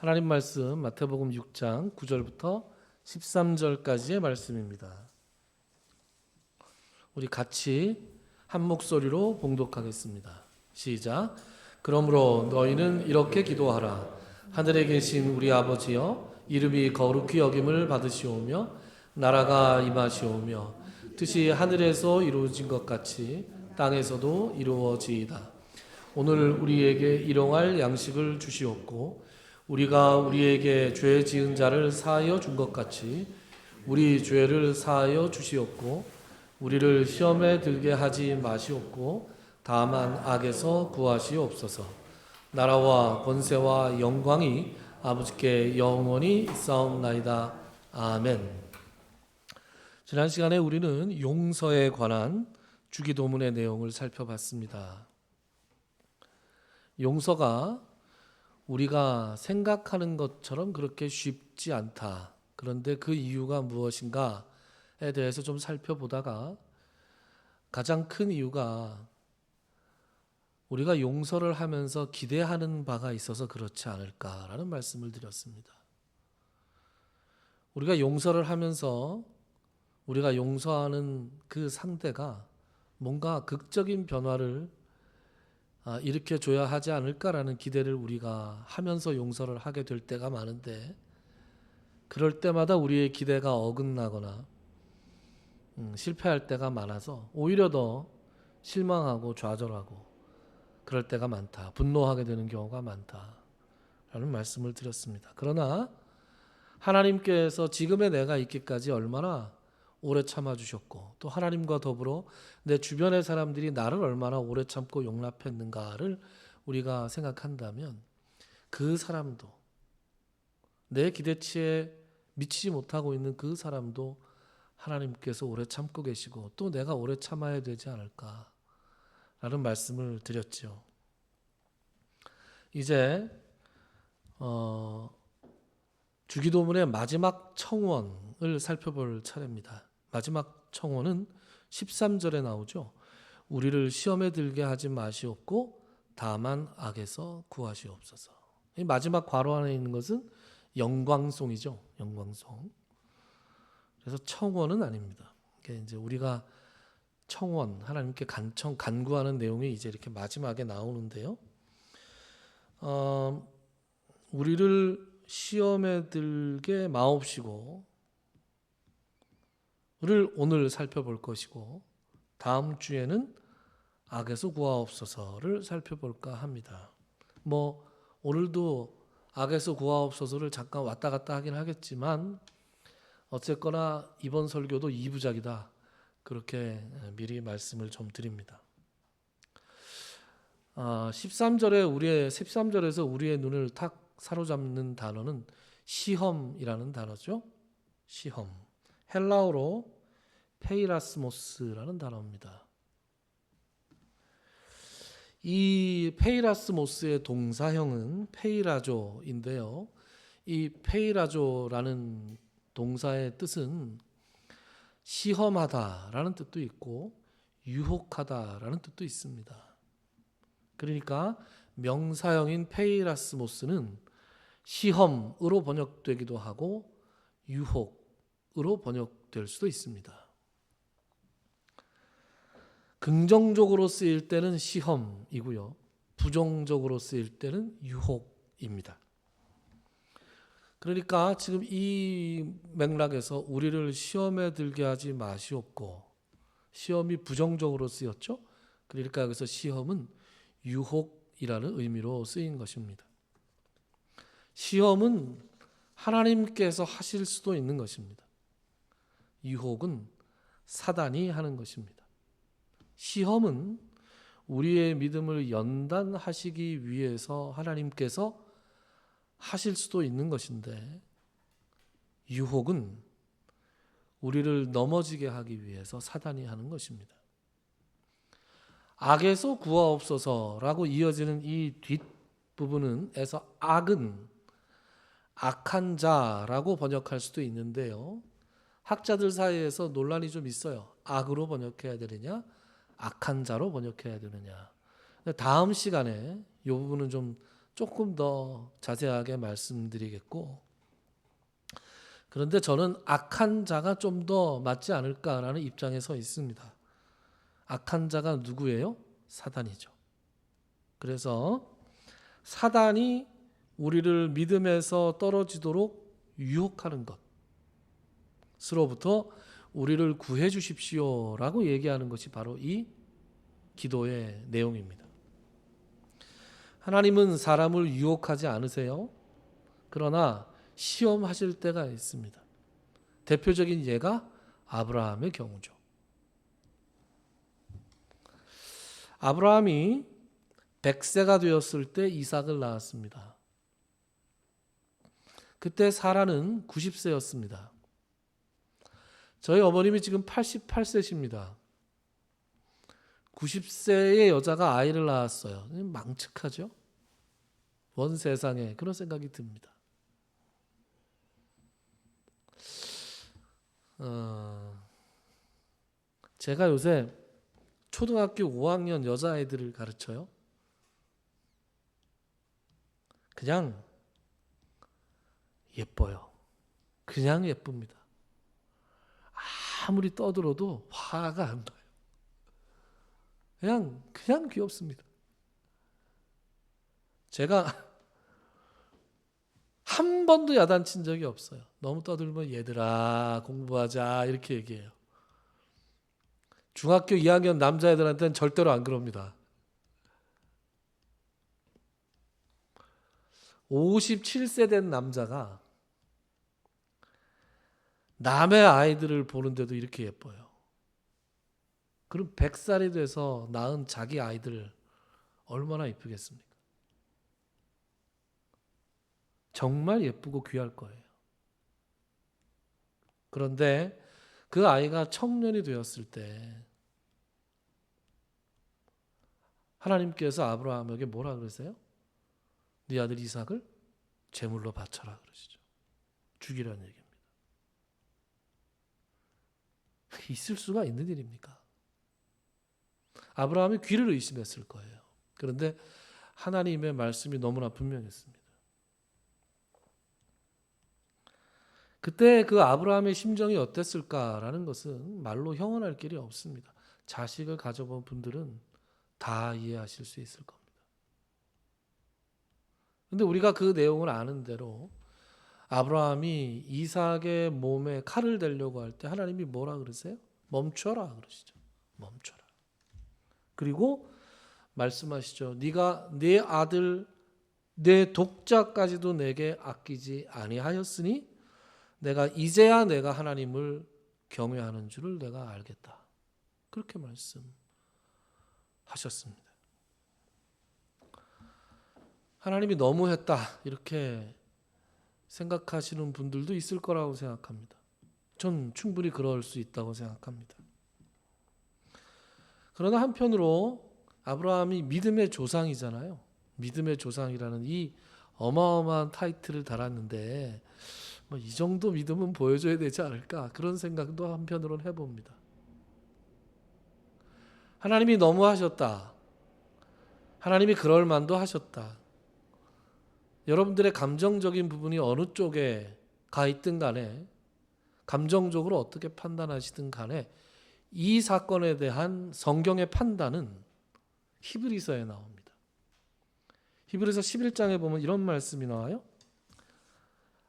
하나님 말씀 마태복음 6장 9절부터 13절까지의 말씀입니다. 우리 같이 한 목소리로 봉독하겠습니다. 시작. 그러므로 너희는 이렇게 기도하라. 하늘에 계신 우리 아버지여, 이름이 거룩히 여김을 받으시오며 나라가 임하시오며 뜻이 하늘에서 이루어진 것 같이 땅에서도 이루어지이다. 오늘 우리에게 일용할 양식을 주시옵고 우리가 우리에게 죄 지은 자를 사하여 준 것 같이 우리 죄를 사하여 주시옵고 우리를 시험에 들게 하지 마시옵고 다만 악에서 구하시옵소서. 나라와 권세와 영광이 아버지께 영원히 있사옵나이다. 아멘. 지난 시간에 우리는 용서에 관한 주기도문의 내용을 살펴봤습니다. 용서가 우리가 생각하는 것처럼 그렇게 쉽지 않다. 그런데 그 이유가 무엇인가에 대해서 좀 살펴보다가 가장 큰 이유가 우리가 용서를 하면서 기대하는 바가 있어서 그렇지 않을까라는 말씀을 드렸습니다. 우리가 용서를 하면서 우리가 용서하는 그 상대가 뭔가 극적인 변화를 일으켜줘야 하지 않을까라는 기대를 우리가 하면서 용서를 하게 될 때가 많은데, 그럴 때마다 우리의 기대가 어긋나거나 실패할 때가 많아서 오히려 더 실망하고 좌절하고 그럴 때가 많다. 분노하게 되는 경우가 많다라는 말씀을 드렸습니다. 그러나 하나님께서 지금의 내가 있기까지 얼마나 오래 참아주셨고 또 하나님과 더불어 내 주변의 사람들이 나를 얼마나 오래 참고 용납했는가를 우리가 생각한다면 그 사람도, 내 기대치에 미치지 못하고 있는 그 사람도 하나님께서 오래 참고 계시고 또 내가 오래 참아야 되지 않을까라는 말씀을 드렸죠. 이제 주기도문의 마지막 청원을 살펴볼 차례입니다. 마지막 청원은 13절에 나오죠. 우리를 시험에 들게 하지 마시옵고 다만 악에서 구하시옵소서. 이 마지막 괄호 안에 있는 것은 영광송이죠. 영광송. 그래서 청원은 아닙니다. 이제 우리가 청원, 하나님께 간구하는 내용이 이제 이렇게 마지막에 나오는데요. 우리를 시험에 들게 마옵시고 를 오늘 살펴볼 것이고 다음 주에는 악에서 구하옵소서를 살펴볼까 합니다. 오늘도 악에서 구하옵소서를 잠깐 왔다 갔다 하긴 하겠지만 어쨌거나 이번 설교도 2부작이다. 그렇게 미리 말씀을 좀 드립니다. 13절에서 우리의 눈을 탁 사로잡는 단어는 시험이라는 단어죠. 시험. 헬라어로 페이라스모스라는 단어입니다. 이 페이라스모스의 동사형은 페이라조인데요. 이 페이라조라는 동사의 뜻은 시험하다라는 뜻도 있고 유혹하다라는 뜻도 있습니다. 그러니까 명사형인 페이라스모스는 시험으로 번역되기도 하고 유혹으로 번역될 수도 있습니다. 긍정적으로 쓰일 때는 시험이고요. 부정적으로 쓰일 때는 유혹입니다. 그러니까 지금 이 맥락에서 우리를 시험에 들게 하지 마시옵고, 시험이 부정적으로 쓰였죠. 그러니까 여기서 시험은 유혹이라는 의미로 쓰인 것입니다. 시험은 하나님께서 하실 수도 있는 것입니다. 유혹은 사단이 하는 것입니다. 시험은 우리의 믿음을 연단하시기 위해서 하나님께서 하실 수도 있는 것인데, 유혹은 우리를 넘어지게 하기 위해서 사단이 하는 것입니다. 악에서 구하옵소서라고 이어지는 이 뒷부분에서 악은 악한 자라고 번역할 수도 있는데요. 학자들 사이에서 논란이 좀 있어요. 악으로 번역해야 되느냐, 악한 자로 번역해야 되느냐. 다음 시간에 이 부분은 좀 조금 더 자세하게 말씀드리겠고, 그런데 저는 악한 자가 좀 더 맞지 않을까라는 입장에 서 있습니다. 악한 자가 누구예요? 사단이죠. 그래서 사단이 우리를 믿음에서 떨어지도록 유혹하는 것으로부터 우리를 구해 주십시오라고 얘기하는 것이 바로 이 기도의 내용입니다. 하나님은 사람을 유혹하지 않으세요. 그러나 시험하실 때가 있습니다. 대표적인 예가 아브라함의 경우죠. 아브라함이 100세가 되었을 때 이삭을 낳았습니다. 그때 사라는 90세였습니다. 저희 어머님이 지금 88세십니다. 90세의 여자가 아이를 낳았어요. 망측하죠? 원 세상에 그런 생각이 듭니다. 제가 요새 초등학교 5학년 여자아이들을 가르쳐요. 그냥 예뻐요. 그냥 예쁩니다. 아무리 떠들어도 화가 안 나요. 그냥 귀엽습니다. 제가 한 번도 야단친 적이 없어요. 너무 떠들면 얘들아 공부하자 이렇게 얘기해요. 중학교 2학년 남자애들한테는 절대로 안 그럽니다. 57세 된 남자가 남의 아이들을 보는데도 이렇게 예뻐요. 그럼 100살이 돼서 낳은 자기 아이들 얼마나 이쁘겠습니까? 정말 예쁘고 귀할 거예요. 그런데 그 아이가 청년이 되었을 때 하나님께서 아브라함에게 뭐라 그러세요? 네 아들 이삭을 제물로 바쳐라 그러시죠. 죽이라는 얘기입니다. 있을 수가 있는 일입니까? 아브라함이 귀를 의심했을 거예요. 그런데 하나님의 말씀이 너무나 분명했습니다. 그때 그 아브라함의 심정이 어땠을까라는 것은 말로 형언할 길이 없습니다. 자식을 가져본 분들은 다 이해하실 수 있을 겁니다. 그런데 우리가 그 내용을 아는 대로 아브라함이 이삭의 몸에 칼을 대려고 할 때 하나님이 뭐라 그러세요? 멈춰라 그러시죠. 멈춰라. 그리고 말씀하시죠. 네가 네 아들 내 독자까지도 내게 아끼지 아니하였으니 내가 이제야 내가 하나님을 경외하는 줄을 내가 알겠다. 그렇게 말씀하셨습니다. 하나님이 너무했다 이렇게 생각하시는 분들도 있을 거라고 생각합니다. 전 충분히 그럴 수 있다고 생각합니다. 그러나 한편으로 아브라함이 믿음의 조상이잖아요. 믿음의 조상이라는 이 어마어마한 타이틀을 달았는데 이 정도 믿음은 보여줘야 되지 않을까 그런 생각도 한편으로는 해봅니다. 하나님이 너무하셨다. 하나님이 그럴 만도 하셨다. 여러분들의 감정적인 부분이 어느 쪽에 가 있든 간에 감정적으로 어떻게 판단하시든 간에 이 사건에 대한 성경의 판단은 히브리서에 나옵니다. 히브리서 11장에 보면 이런 말씀이 나와요.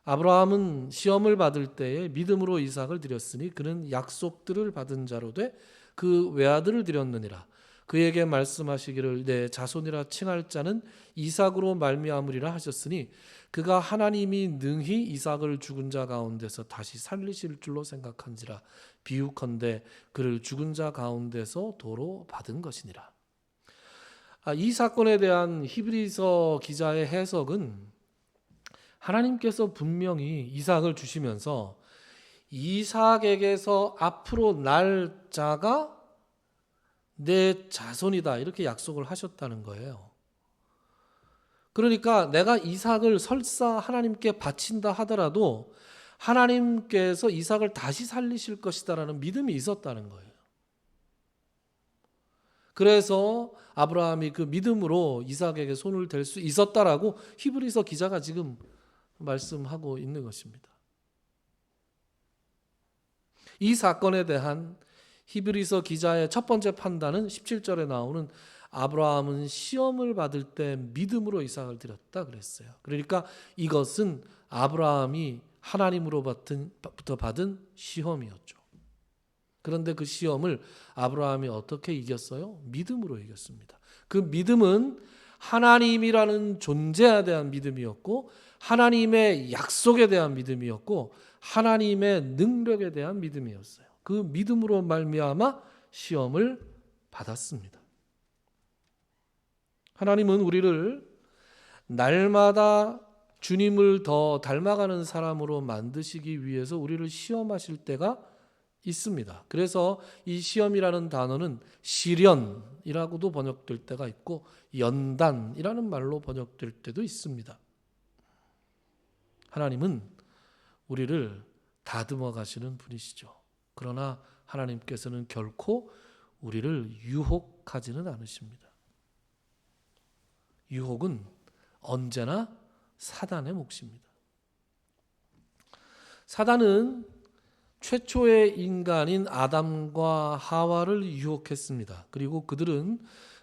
아브라함은 시험을 받을 때에 믿음으로 이삭을 드렸으니 그는 약속들을 받은 자로 돼 그 외아들을 드렸느니라. 그에게 말씀하시기를 내 자손이라 칭할 자는 이삭으로 말미암으리라 하셨으니 그가 하나님이 능히 이삭을 죽은 자 가운데서 다시 살리실 줄로 생각한지라. 비유컨대 그를 죽은 자 가운데서 도로 받은 것이니라. 이 사건에 대한 히브리서 기자의 해석은 하나님께서 분명히 이삭을 주시면서 이삭에게서 앞으로 날 자가 내 자손이다 이렇게 약속을 하셨다는 거예요. 그러니까 내가 이삭을 설사 하나님께 바친다 하더라도 하나님께서 이삭을 다시 살리실 것이다라는 믿음이 있었다는 거예요. 그래서 아브라함이 그 믿음으로 이삭에게 손을 댈 수 있었다라고 히브리서 기자가 지금 말씀하고 있는 것입니다. 이 사건에 대한 히브리서 기자의 첫 번째 판단은 17절에 나오는 아브라함은 시험을 받을 때 믿음으로 이삭을 드렸다 그랬어요. 그러니까 이것은 아브라함이 하나님으로부터 받은 시험이었죠. 그런데 그 시험을 아브라함이 어떻게 이겼어요? 믿음으로 이겼습니다. 그 믿음은 하나님이라는 존재에 대한 믿음이었고, 하나님의 약속에 대한 믿음이었고, 하나님의 능력에 대한 믿음이었어요. 그 믿음으로 말미암아 시험을 받았습니다. 하나님은 우리를 날마다 주님을 더 닮아가는 사람으로 만드시기 위해서 우리를 시험하실 때가 있습니다. 그래서 이 시험이라는 단어는 시련이라고도 번역될 때가 있고 연단이라는 말로 번역될 때도 있습니다. 하나님은 우리를 다듬어 가시는 분이시죠. 그러나 하나님께서는 결코 우리를 유혹하지는 않으십니다. 유혹은 언제나 사단의 몫입니다. 사단은 최초의 인간인 아담과 하와를 유혹했습니다. 그리고 그들은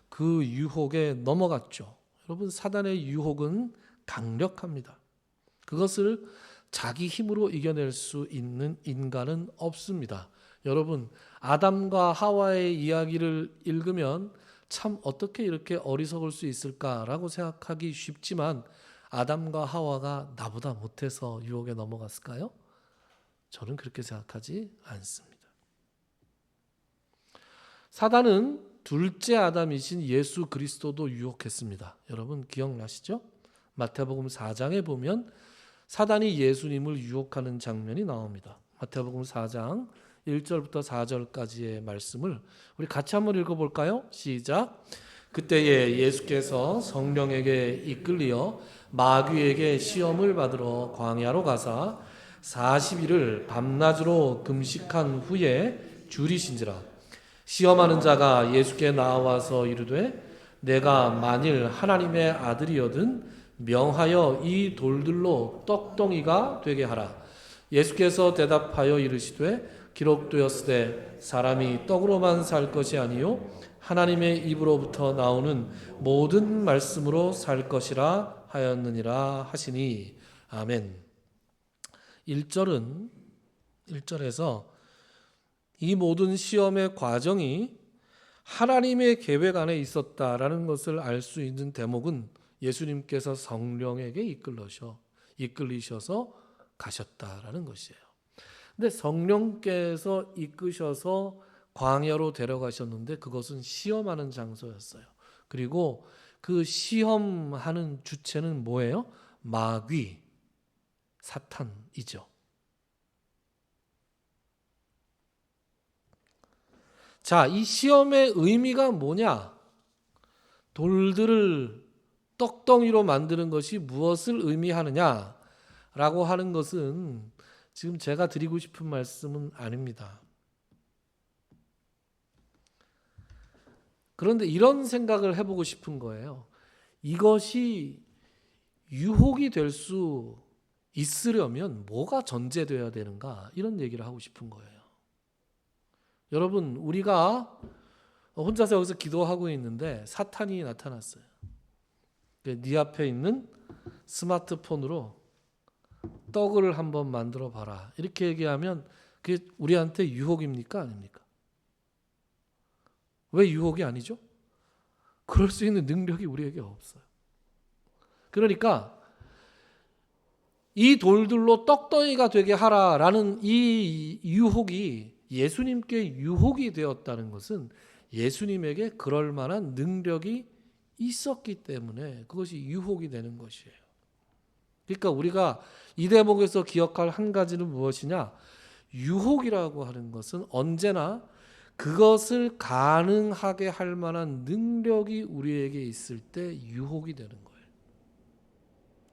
그 유혹에 넘어갔죠. 여러분, 사단의 유혹은 강력합니다. 그것을 자기 힘으로 이겨낼 수 있는 인간은 없습니다. 여러분, 아담과 하와의 이야기를 읽으면 참 어떻게 이렇게 어리석을 수 있을까라고 생각하기 쉽지만 아담과 하와가 나보다 못해서 유혹에 넘어갔을까요? 저는 그렇게 생각하지 않습니다. 사단은 둘째 아담이신 예수 그리스도도 유혹했습니다. 여러분 기억나시죠? 마태복음 4장에 보면 사단이 예수님을 유혹하는 장면이 나옵니다. 마태복음 4장 1절부터 4절까지의 말씀을 우리 같이 한번 읽어볼까요? 시작. 그때에 예수께서 성령에게 이끌리어 마귀에게 시험을 받으러 광야로 가사 40일을 밤낮으로 금식한 후에 줄이신지라. 시험하는 자가 예수께 나와서 이르되 내가 만일 하나님의 아들이거든 명하여 이 돌들로 떡덩이가 되게 하라. 예수께서 대답하여 이르시되 기록되었으되 사람이 떡으로만 살 것이 아니요 하나님의 입으로부터 나오는 모든 말씀으로 살 것이라 하였느니라 하시니. 아멘. 1절에서 이 모든 시험의 과정이 하나님의 계획 안에 있었다라는 것을 알 수 있는 대목은 예수님께서 성령에게 이끌리셔서 가셨다라는 것이에요. 근데 성령께서 이끄셔서 광야로 데려가셨는데 그것은 시험하는 장소였어요. 그리고 그 시험하는 주체는 뭐예요? 마귀, 사탄이죠. 자, 이 시험의 의미가 뭐냐? 돌들을 떡덩이로 만드는 것이 무엇을 의미하느냐라고 하는 것은 지금 제가 드리고 싶은 말씀은 아닙니다. 그런데 이런 생각을 해보고 싶은 거예요. 이것이 유혹이 될 수 있으려면 뭐가 전제되어야 되는가? 이런 얘기를 하고 싶은 거예요. 여러분, 우리가 혼자서 여기서 기도하고 있는데 사탄이 나타났어요. 네 앞에 있는 스마트폰으로 떡을 한번 만들어 봐라. 이렇게 얘기하면 그게 우리한테 유혹입니까? 아닙니까? 왜 유혹이 아니죠? 그럴 수 있는 능력이 우리에게 없어요. 그러니까 이 돌들로 떡덩이가 되게 하라라는 이 유혹이 예수님께 유혹이 되었다는 것은 예수님에게 그럴 만한 능력이 있었기 때문에 그것이 유혹이 되는 것이에요. 그러니까 우리가 이 대목에서 기억할 한 가지는 무엇이냐? 유혹이라고 하는 것은 언제나 그것을 가능하게 할 만한 능력이 우리에게 있을 때 유혹이 되는 거예요.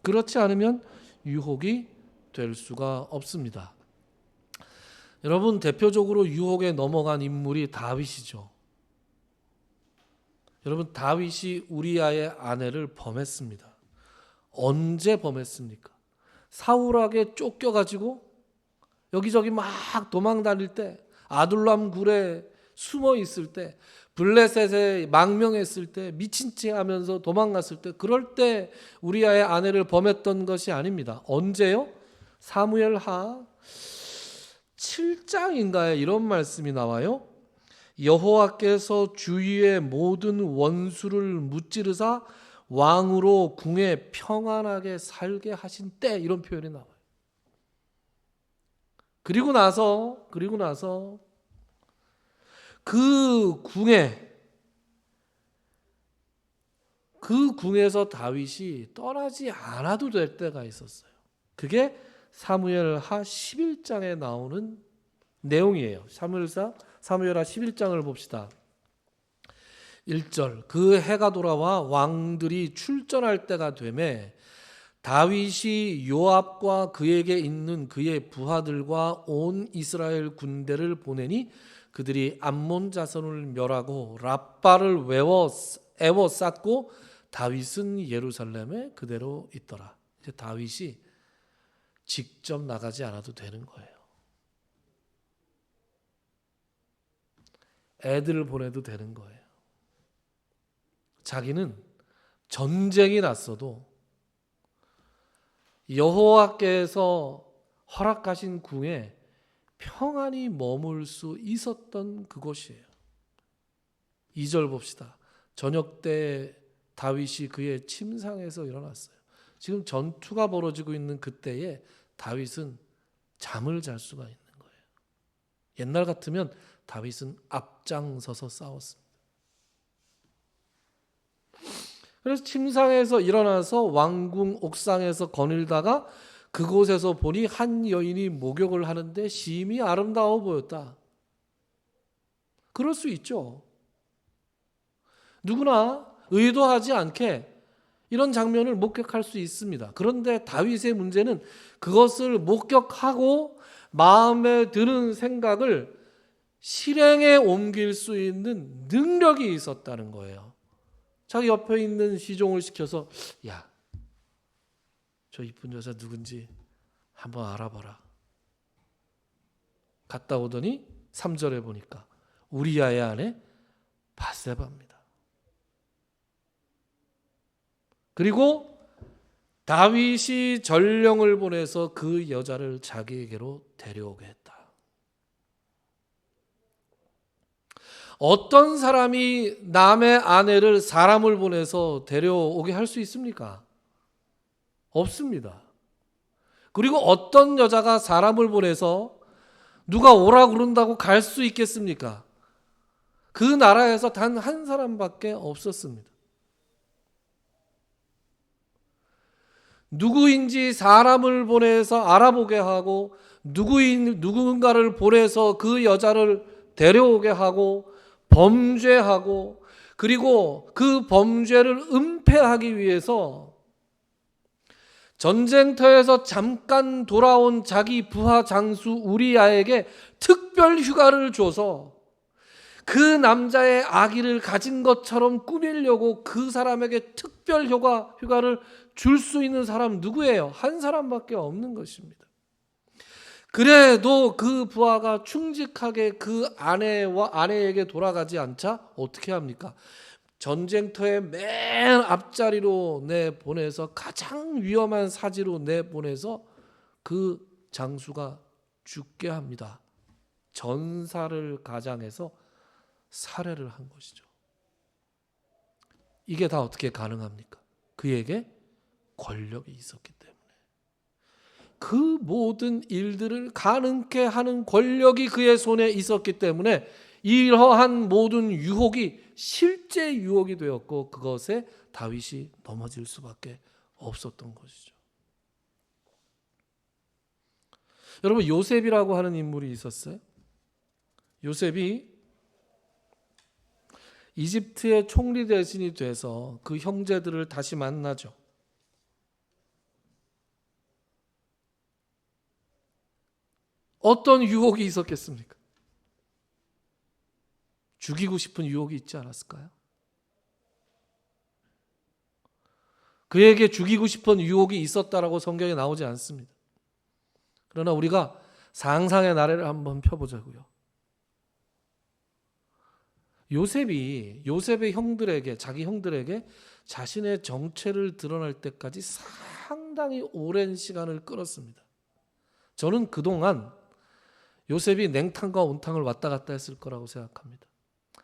그렇지 않으면 유혹이 될 수가 없습니다. 여러분, 대표적으로 유혹에 넘어간 인물이 다윗이죠. 여러분, 다윗이 우리아의 아내를 범했습니다. 언제 범했습니까? 사울에게 쫓겨가지고 여기저기 막 도망 다닐 때, 아둘람 굴에 숨어 있을 때, 블레셋에 망명했을 때, 미친 체 하면서 도망갔을 때, 그럴 때 우리아의 아내를 범했던 것이 아닙니다. 언제요? 사무엘하 7장인가에 이런 말씀이 나와요. 여호와께서 주위의 모든 원수를 무찌르사 왕으로 궁에 평안하게 살게 하신 때, 이런 표현이 나와요. 그리고 나서 그 궁에서 다윗이 떠나지 않아도 될 때가 있었어요. 그게 사무엘하 11장에 나오는 내용이에요. 사무엘하 11장을 봅시다. 1절, 그 해가 돌아와 왕들이 출전할 때가 되매 다윗이 요압과 그에게 있는 그의 부하들과 온 이스라엘 군대를 보내니 그들이 암몬 자손을 멸하고 랍바를 애워 쌓고 다윗은 예루살렘에 그대로 있더라. 이제 다윗이 직접 나가지 않아도 되는 거예요. 애들을 보내도 되는 거예요. 자기는 전쟁이 났어도 여호와께서 허락하신 궁에 평안히 머물 수 있었던 그곳이에요. 2절 봅시다. 저녁 때 다윗이 그의 침상에서 일어났어요. 지금 전투가 벌어지고 있는 그때에 다윗은 잠을 잘 수가 있는 거예요. 옛날 같으면 다윗은 앞장서서 싸웠습니다. 그래서 침상에서 일어나서 왕궁 옥상에서 거닐다가 그곳에서 보니 한 여인이 목욕을 하는데 심히 아름다워 보였다. 그럴 수 있죠. 누구나 의도하지 않게 이런 장면을 목격할 수 있습니다. 그런데 다윗의 문제는 그것을 목격하고 마음에 드는 생각을 실행에 옮길 수 있는 능력이 있었다는 거예요. 자기 옆에 있는 시종을 시켜서 야, 저 이쁜 여자 누군지 한번 알아봐라. 갔다 오더니 3절에 보니까 우리아의 아내 바세바입니다. 그리고 다윗이 전령을 보내서 그 여자를 자기에게로 데려오게 했다. 어떤 사람이 남의 아내를 사람을 보내서 데려오게 할 수 있습니까? 없습니다. 그리고 어떤 여자가 사람을 보내서 누가 오라 그런다고 갈 수 있겠습니까? 그 나라에서 단 한 사람밖에 없었습니다. 누구인지 사람을 보내서 알아보게 하고 누군가를 보내서 그 여자를 데려오게 하고 범죄하고 그리고 그 범죄를 은폐하기 위해서 전쟁터에서 잠깐 돌아온 자기 부하 장수 우리아에게 특별 휴가를 줘서 그 남자의 아기를 가진 것처럼 꾸미려고 그 사람에게 특별 휴가를 줄 수 있는 사람 누구예요? 한 사람밖에 없는 것입니다. 그래도 그 부하가 충직하게 그 아내에게 돌아가지 않자 어떻게 합니까? 전쟁터의 맨 앞자리로 내보내서 가장 위험한 사지로 내보내서 그 장수가 죽게 합니다. 전사를 가장해서 살해를 한 것이죠. 이게 다 어떻게 가능합니까? 그에게 권력이 있었기 때문에. 그 모든 일들을 가능케 하는 권력이 그의 손에 있었기 때문에 이러한 모든 유혹이 실제 유혹이 되었고 그것에 다윗이 넘어질 수밖에 없었던 것이죠. 여러분, 요셉이라고 하는 인물이 있었어요. 요셉이 이집트의 총리 대신이 돼서 그 형제들을 다시 만나죠. 어떤 유혹이 있었겠습니까? 죽이고 싶은 유혹이 있지 않았을까요? 그에게 죽이고 싶은 유혹이 있었다라고 성경에 나오지 않습니다. 그러나 우리가 상상의 나래를 한번 펴보자고요. 요셉의 형들에게, 자기 형들에게 자신의 정체를 드러낼 때까지 상당히 오랜 시간을 끌었습니다. 저는 그동안 요셉이 냉탕과 온탕을 왔다 갔다 했을 거라고 생각합니다.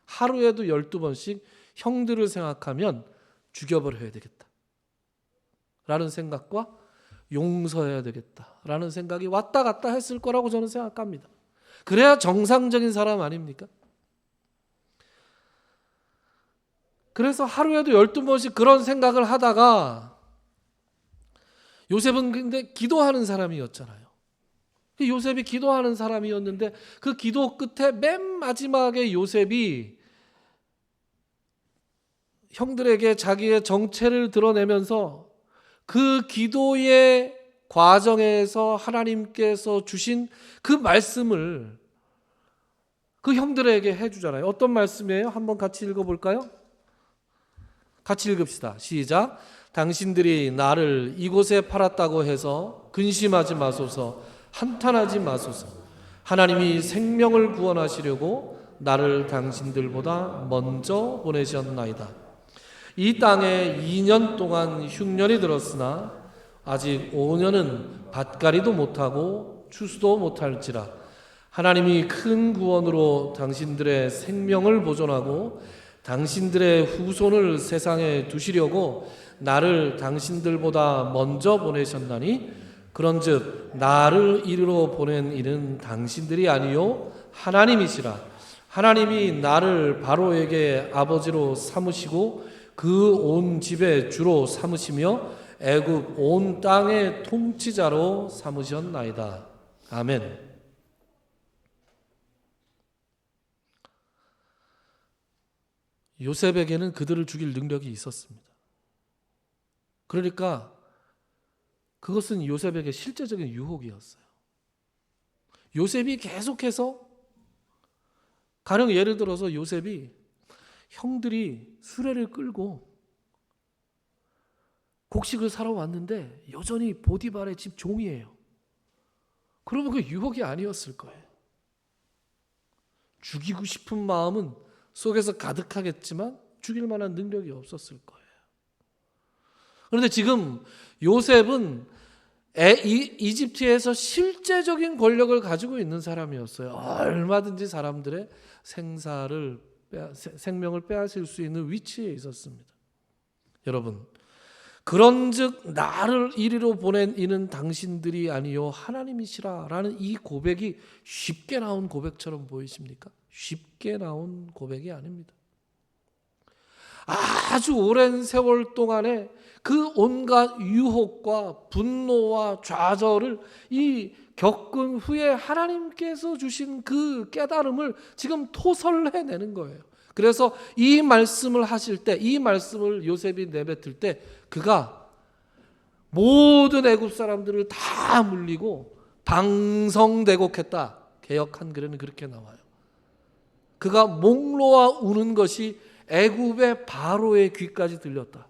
하루에도 12번씩 형들을 생각하면 죽여버려야 되겠다 라는 생각과 용서해야 되겠다 라는 생각이 왔다 갔다 했을 거라고 저는 생각합니다. 그래야 정상적인 사람 아닙니까? 그래서 하루에도 12번씩 그런 생각을 하다가 요셉은 근데 기도하는 사람이었잖아요. 요셉이 기도하는 사람이었는데 그 기도 끝에 맨 마지막에 요셉이 형들에게 자기의 정체를 드러내면서 그 기도의 과정에서 하나님께서 주신 그 말씀을 그 형들에게 해주잖아요. 어떤 말씀이에요? 한번 같이 읽어볼까요? 같이 읽읍시다. 시작. 당신들이 나를 이곳에 팔았다고 해서 근심하지 마소서, 한탄하지 마소서. 하나님이 생명을 구원하시려고 나를 당신들보다 먼저 보내셨나이다. 이 땅에 2년 동안 흉년이 들었으나 아직 5년은 밭갈이도 못하고 추수도 못할지라. 하나님이 큰 구원으로 당신들의 생명을 보존하고 당신들의 후손을 세상에 두시려고 나를 당신들보다 먼저 보내셨나니 그런즉 나를 이리로 보낸 이는 당신들이 아니요 하나님이시라. 하나님이 나를 바로에게 아버지로 삼으시고 그 온 집의 주로 삼으시며 애굽 온 땅의 통치자로 삼으셨나이다. 아멘. 요셉에게는 그들을 죽일 능력이 있었습니다. 그러니까 그것은 요셉에게 실제적인 유혹이었어요. 요셉이 계속해서, 가령 예를 들어서 요셉이 형들이 수레를 끌고 곡식을 사러 왔는데 여전히 보디발의 집 종이에요. 그러면 그 유혹이 아니었을 거예요. 죽이고 싶은 마음은 속에서 가득하겠지만 죽일 만한 능력이 없었을 거예요. 그런데 지금 요셉은 이집트에서 실제적인 권력을 가지고 있는 사람이었어요. 얼마든지 사람들의 생명을 빼앗을 수 있는 위치에 있었습니다. 여러분, 그런즉 나를 이리로 보낸 이는 당신들이 아니요 하나님이시라 라는 이 고백이 쉽게 나온 고백처럼 보이십니까? 쉽게 나온 고백이 아닙니다. 아주 오랜 세월 동안에 그 온갖 유혹과 분노와 좌절을 겪은 후에 하나님께서 주신 그 깨달음을 지금 토설해내는 거예요. 그래서 이 말씀을 하실 때, 이 말씀을 요셉이 내뱉을 때 그가 모든 애굽 사람들을 다 물리고 방성대곡했다. 개역 한글에는 그렇게 나와요. 그가 목 놓아 우는 것이 애굽의 바로의 귀까지 들렸다.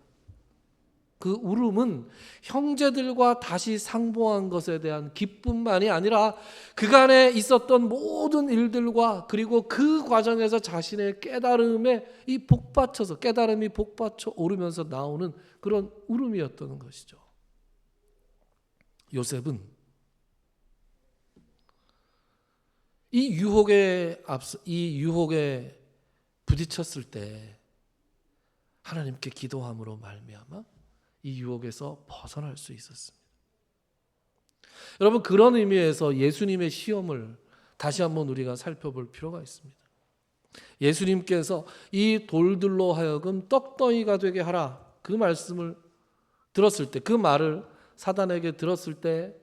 그 울음은 형제들과 다시 상봉한 것에 대한 기쁨만이 아니라 그간에 있었던 모든 일들과 그리고 그 과정에서 자신의 깨달음이 복받쳐 오르면서 나오는 그런 울음이었던 것이죠. 요셉은 이 유혹에 부딪혔을 때 하나님께 기도함으로 말미암아 이 유혹에서 벗어날 수 있었습니다. 여러분, 그런 의미에서 예수님의 시험을 다시 한번 우리가 살펴볼 필요가 있습니다. 예수님께서 이 돌들로 하여금 떡덩이가 되게 하라, 그 말씀을 들었을 때, 그 말을 사단에게 들었을 때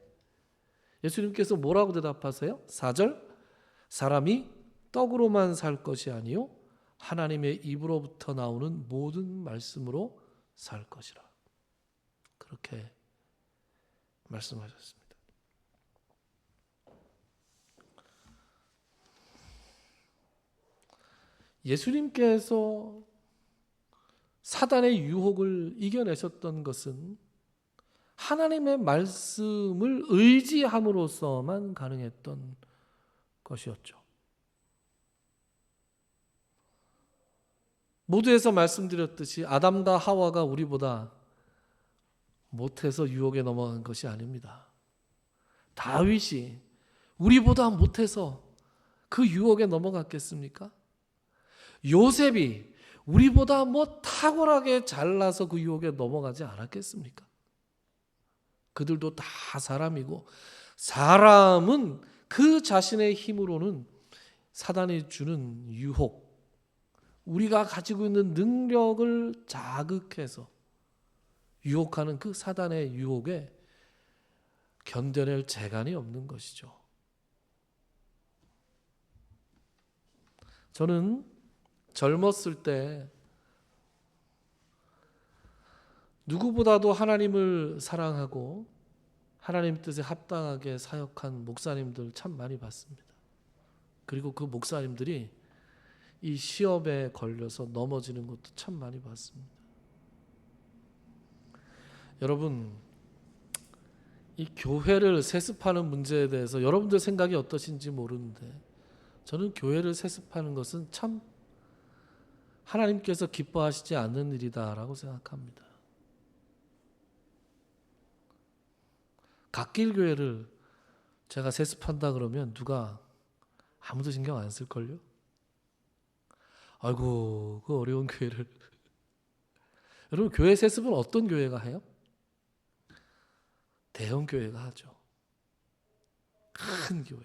예수님께서 뭐라고 대답하세요? 4절, 사람이 떡으로만 살 것이 아니요 하나님의 입으로부터 나오는 모든 말씀으로 살 것이라. 그렇게 말씀하셨습니다. 예수님께서 사단의 유혹을 이겨내셨던 것은 하나님의 말씀을 의지함으로써만 가능했던 것이었죠. 모두에서 말씀드렸듯이 아담과 하와가 우리보다 못해서 유혹에 넘어간 것이 아닙니다. 다윗이 우리보다 못해서 그 유혹에 넘어갔겠습니까? 요셉이 우리보다 탁월하게 잘나서 그 유혹에 넘어가지 않았겠습니까? 그들도 다 사람이고, 사람은 그 자신의 힘으로는 사단이 주는 유혹, 우리가 가지고 있는 능력을 자극해서 유혹하는 그 사단의 유혹에 견뎌낼 재간이 없는 것이죠. 저는 젊었을 때 누구보다도 하나님을 사랑하고 하나님 뜻에 합당하게 사역한 목사님들 참 많이 봤습니다. 그리고 그 목사님들이 이 시험에 걸려서 넘어지는 것도 참 많이 봤습니다. 여러분, 이 교회를 세습하는 문제에 대해서 여러분들 생각이 어떠신지 모르는데, 저는 교회를 세습하는 것은 참 하나님께서 기뻐하시지 않는 일이다라고 생각합니다. 갓길 교회를 제가 세습한다 그러면 누가 아무도 신경 안 쓸걸요? 아이고, 그 어려운 교회를. 여러분, 교회 세습은 어떤 교회가 해요? 대형 교회가 하죠. 큰 교회.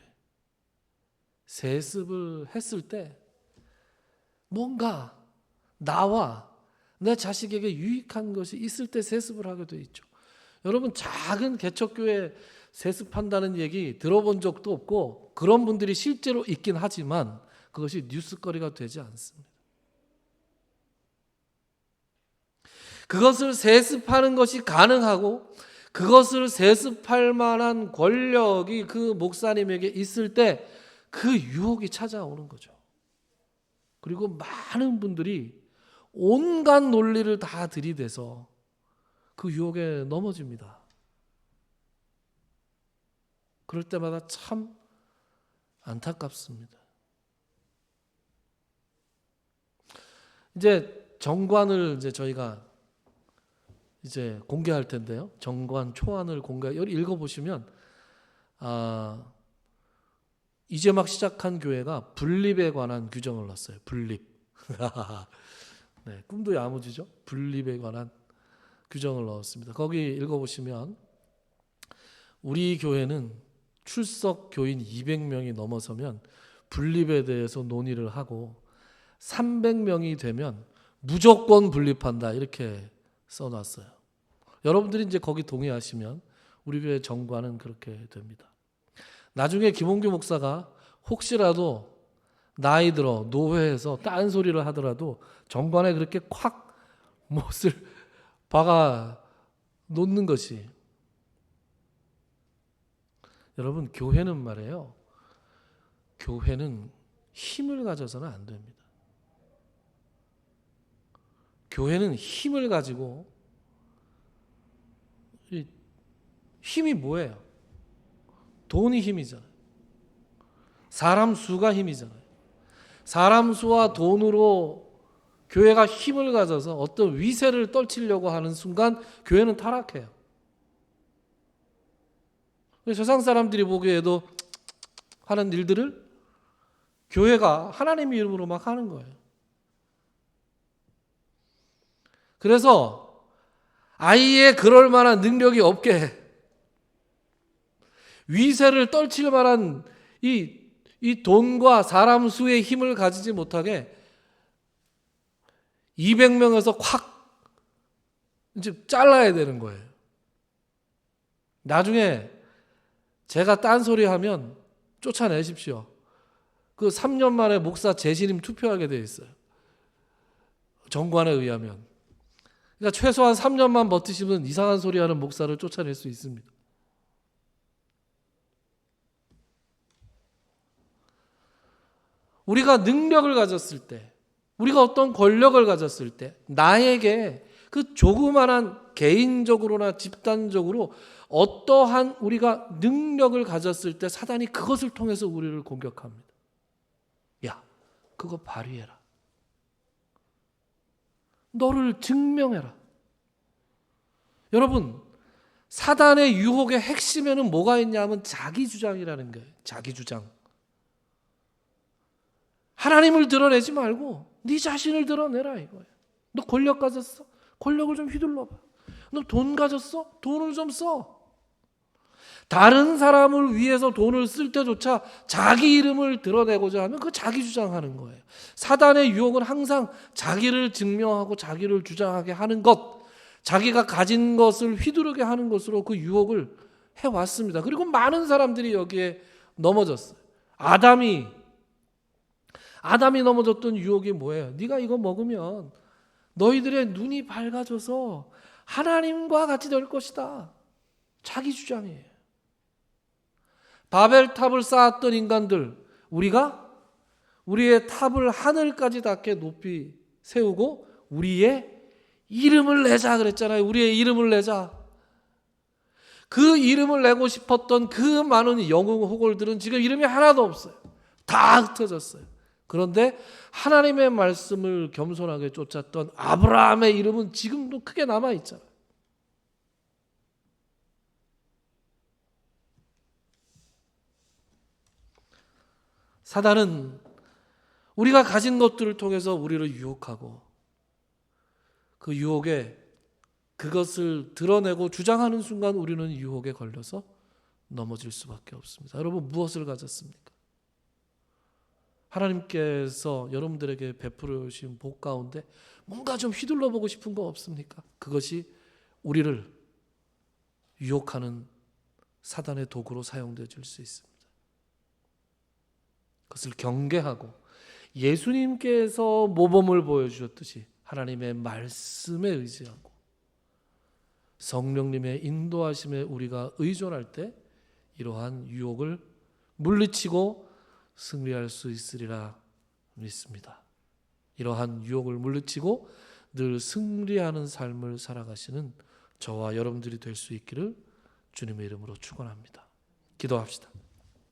세습을 했을 때 뭔가 나와 내 자식에게 유익한 것이 있을 때 세습을 하게 돼 있죠. 여러분, 작은 개척교회 세습한다는 얘기 들어본 적도 없고, 그런 분들이 실제로 있긴 하지만 그것이 뉴스거리가 되지 않습니다. 그것을 세습하는 것이 가능하고 그것을 세습할 만한 권력이 그 목사님에게 있을 때 그 유혹이 찾아오는 거죠. 그리고 많은 분들이 온갖 논리를 다 들이대서 그 유혹에 넘어집니다. 그럴 때마다 참 안타깝습니다. 이제 정관을 저희가 공개할 텐데요. 정관 초안을 여기 읽어보시면 이제 막 시작한 교회가 분립에 관한 규정을 넣었어요. 분립. 네, 꿈도 야무지죠. 분립에 관한 규정을 넣었습니다. 거기 읽어보시면 우리 교회는 출석 교인 200명이 넘어서면 분립에 대해서 논의를 하고 300명이 되면 무조건 분립한다, 이렇게 써놨어요. 여러분들이 이제 거기 동의하시면 우리 교회 정관은 그렇게 됩니다. 나중에 김홍규 목사가 혹시라도 나이 들어 노회에서 딴소리를 하더라도 정관에 그렇게 콱 못을 박아 놓는 것이, 여러분, 교회는 말이에요, 교회는 힘을 가져서는 안 됩니다. 교회는 힘을 가지고, 힘이 뭐예요? 돈이 힘이잖아요. 사람 수가 힘이잖아요. 사람 수와 돈으로 교회가 힘을 가져서 어떤 위세를 떨치려고 하는 순간 교회는 타락해요. 세상 사람들이 보기에도 하는 일들을 교회가 하나님의 이름으로 막 하는 거예요. 그래서 아예 그럴 만한 능력이 없게 해. 위세를 떨칠 만한 이 돈과 사람 수의 힘을 가지지 못하게 200명에서 콱 이제 잘라야 되는 거예요. 나중에 제가 딴소리 하면 쫓아내십시오. 그 3년 만에 목사 재신임 투표하게 돼 있어요. 정관에 의하면. 그러니까 최소한 3년만 버티시면 이상한 소리 하는 목사를 쫓아낼 수 있습니다. 우리가 능력을 가졌을 때, 우리가 어떤 권력을 가졌을 때 나에게 그 조그만한 개인적으로나 집단적으로 어떠한 우리가 능력을 가졌을 때 사단이 그것을 통해서 우리를 공격합니다. 야, 그거 발휘해라. 너를 증명해라. 여러분, 사단의 유혹의 핵심에는 뭐가 있냐면 자기 주장이라는 거예요. 자기 주장. 하나님을 드러내지 말고 네 자신을 드러내라 이거예요. 너 권력 가졌어? 권력을 좀 휘둘러봐. 너 돈 가졌어? 돈을 좀 써. 다른 사람을 위해서 돈을 쓸 때조차 자기 이름을 드러내고자 하면 그 자기 주장하는 거예요. 사단의 유혹은 항상 자기를 증명하고 자기를 주장하게 하는 것, 자기가 가진 것을 휘두르게 하는 것으로 그 유혹을 해왔습니다. 그리고 많은 사람들이 여기에 넘어졌어요. 아담이 넘어졌던 유혹이 뭐예요? 네가 이거 먹으면 너희들의 눈이 밝아져서 하나님과 같이 될 것이다. 자기 주장이에요. 바벨탑을 쌓았던 인간들, 우리가 우리의 탑을 하늘까지 닿게 높이 세우고 우리의 이름을 내자 그랬잖아요. 우리의 이름을 내자. 그 이름을 내고 싶었던 그 많은 영웅 호골들은 지금 이름이 하나도 없어요. 다 흩어졌어요. 그런데 하나님의 말씀을 겸손하게 쫓았던 아브라함의 이름은 지금도 크게 남아있잖아요. 사단은 우리가 가진 것들을 통해서 우리를 유혹하고 그 유혹에 그것을 드러내고 주장하는 순간 우리는 유혹에 걸려서 넘어질 수밖에 없습니다. 여러분, 무엇을 가졌습니까? 하나님께서 여러분들에게 베풀어 주신 복 가운데 뭔가 좀 휘둘러 보고 싶은 거 없습니까? 그것이 우리를 유혹하는 사단의 도구로 사용되어질 수 있습니다. 그것을 경계하고 예수님께서 모범을 보여주셨듯이 하나님의 말씀에 의지하고 성령님의 인도하심에 우리가 의존할 때 이러한 유혹을 물리치고 승리할 수 있으리라 믿습니다. 이러한 유혹을 물리치고 늘 승리하는 삶을 살아가시는 저와 여러분들이 될 수 있기를 주님의 이름으로 축원합니다. 기도합시다.